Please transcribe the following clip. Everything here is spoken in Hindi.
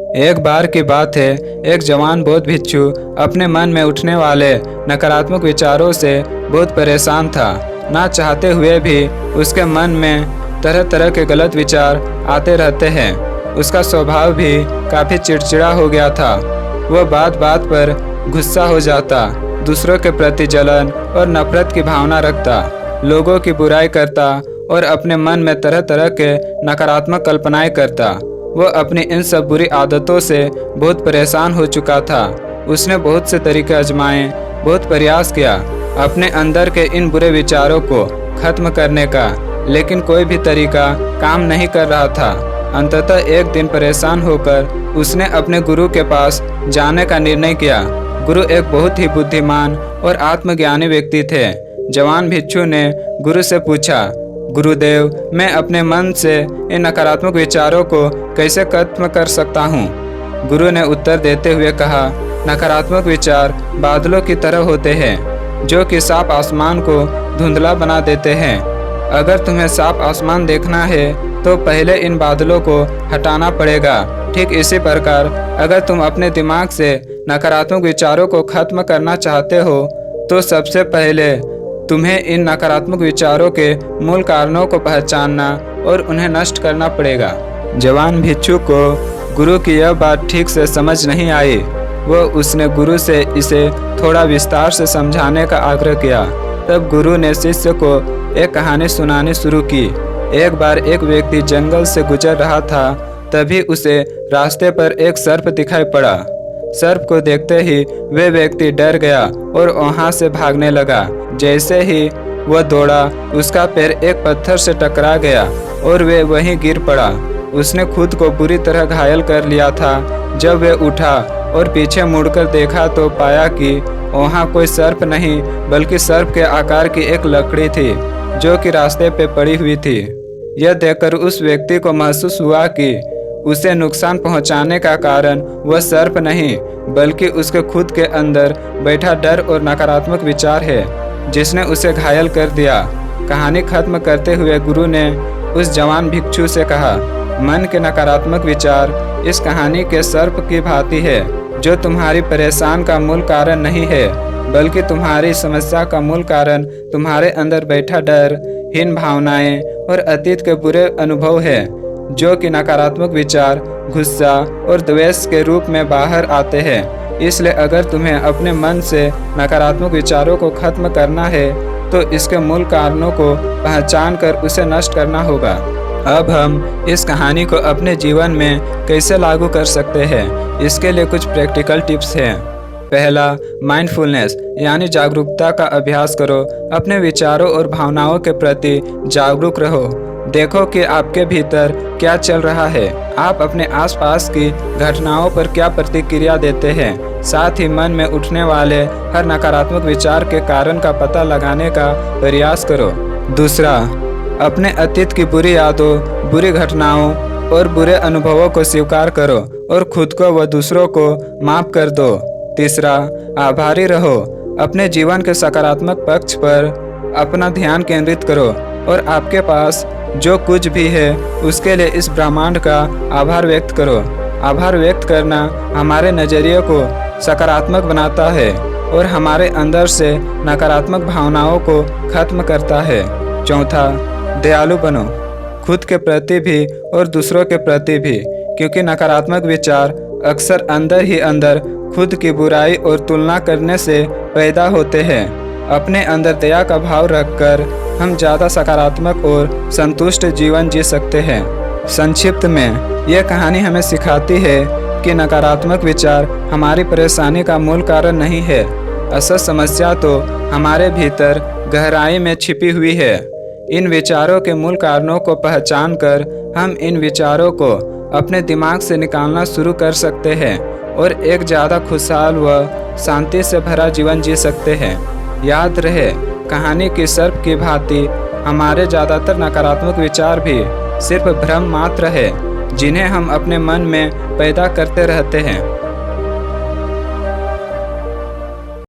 एक बार की बात है, एक जवान बौद्ध भिक्षु अपने मन में उठने वाले नकारात्मक विचारों से बहुत परेशान था। ना चाहते हुए भी उसके मन में तरह तरह के गलत विचार आते रहते हैं। उसका स्वभाव भी काफ़ी चिड़चिड़ा हो गया था। वह बात बात पर गुस्सा हो जाता, दूसरों के प्रति जलन और नफरत की भावना रखता, लोगों की बुराई करता और अपने मन में तरह तरह के नकारात्मक कल्पनाएं करता। वह अपनी इन सब बुरी आदतों से बहुत परेशान हो चुका था। उसने बहुत से तरीके आजमाए, बहुत प्रयास किया अपने अंदर के इन बुरे विचारों को खत्म करने का, लेकिन कोई भी तरीका काम नहीं कर रहा था। अंततः एक दिन परेशान होकर उसने अपने गुरु के पास जाने का निर्णय किया। गुरु एक बहुत ही बुद्धिमान और आत्मज्ञानी व्यक्ति थे। जवान भिक्षु ने गुरु से पूछा, गुरुदेव, मैं अपने मन से इन नकारात्मक विचारों को कैसे खत्म कर सकता हूँ? गुरु ने उत्तर देते हुए कहा, नकारात्मक विचार बादलों की तरह होते हैं जो कि साफ आसमान को धुंधला बना देते हैं। अगर तुम्हें साफ आसमान देखना है तो पहले इन बादलों को हटाना पड़ेगा। ठीक इसी प्रकार अगर तुम अपने दिमाग से नकारात्मक विचारों को खत्म करना चाहते हो तो सबसे पहले तुम्हें इन नकारात्मक विचारों के मूल कारणों को पहचानना और उन्हें नष्ट करना पड़ेगा। जवान भिक्षु को गुरु की यह बात ठीक से समझ नहीं आई। उसने गुरु से इसे थोड़ा विस्तार से समझाने का आग्रह किया। तब गुरु ने शिष्य को एक कहानी सुनानी शुरू की। एक बार एक व्यक्ति जंगल से गुजर रहा था, तभी उसे रास्ते पर एक सर्प दिखाई पड़ा। सर्प को देखते ही वह व्यक्ति डर गया और वहां से भागने लगा। जैसे ही वह दौड़ा, उसका पैर एक पत्थर से टकरा गया और वह वहीं गिर पड़ा। उसने खुद को बुरी तरह घायल कर लिया था। जब वह उठा और पीछे मुड़कर देखा तो पाया कि वहां कोई सर्प नहीं बल्कि सर्प के आकार की एक लकड़ी थी जो कि रास्ते पे पड़ी हुई थी। यह देखकर उस व्यक्ति को महसूस हुआ कि उसे नुकसान पहुंचाने का कारण वह सर्प नहीं बल्कि उसके खुद के अंदर बैठा डर और नकारात्मक विचार है जिसने उसे घायल कर दिया। कहानी खत्म करते हुए गुरु ने उस जवान भिक्षु से कहा, मन के नकारात्मक विचार इस कहानी के सर्प की भांति है जो तुम्हारी परेशान का मूल कारण नहीं है बल्कि तुम्हारी समस्या का मूल कारण तुम्हारे अंदर बैठा डर, हीन भावनाएं और अतीत के बुरे अनुभव है जो कि नकारात्मक विचार, गुस्सा और द्वेष के रूप में बाहर आते हैं। इसलिए अगर तुम्हें अपने मन से नकारात्मक विचारों को खत्म करना है तो इसके मूल कारणों को पहचान कर उसे नष्ट करना होगा। अब हम इस कहानी को अपने जीवन में कैसे लागू कर सकते हैं, इसके लिए कुछ प्रैक्टिकल टिप्स हैं। पहला, माइंडफुलनेस यानी जागरूकता का अभ्यास करो। अपने विचारों और भावनाओं के प्रति जागरूक रहो। देखो कि आपके भीतर क्या चल रहा है। आप अपने आसपास की घटनाओं पर क्या प्रतिक्रिया देते हैं। साथ ही मन में उठने वाले हर नकारात्मक विचार के कारण का पता लगाने का प्रयास करो। दूसरा, अपने अतीत की बुरी यादों, बुरी घटनाओं और बुरे अनुभवों को स्वीकार करो और खुद को व दूसरों को माफ कर दो। तीसरा, आभारी रहो। अपने जीवन के सकारात्मक पक्ष पर अपना ध्यान केंद्रित करो और आपके पास जो कुछ भी है उसके लिए इस ब्रह्मांड का आभार व्यक्त करो। आभार व्यक्त करना हमारे नज़रिए को सकारात्मक बनाता है और हमारे अंदर से नकारात्मक भावनाओं को खत्म करता है। चौथा, दयालु बनो, खुद के प्रति भी और दूसरों के प्रति भी, क्योंकि नकारात्मक विचार अक्सर अंदर ही अंदर खुद की बुराई और तुलना करने से पैदा होते हैं। अपने अंदर दया का भाव रखकर हम ज़्यादा सकारात्मक और संतुष्ट जीवन जी सकते हैं। संक्षिप्त में यह कहानी हमें सिखाती है कि नकारात्मक विचार हमारी परेशानी का मूल कारण नहीं है। असल समस्या तो हमारे भीतर गहराई में छिपी हुई है। इन विचारों के मूल कारणों को पहचान कर हम इन विचारों को अपने दिमाग से निकालना शुरू कर सकते हैं और एक ज़्यादा खुशहाल व शांति से भरा जीवन जी सकते हैं। याद रहे, कहानी की सर्प की भांति हमारे ज़्यादातर नकारात्मक विचार भी सिर्फ भ्रम मात्र है जिन्हें हम अपने मन में पैदा करते रहते हैं।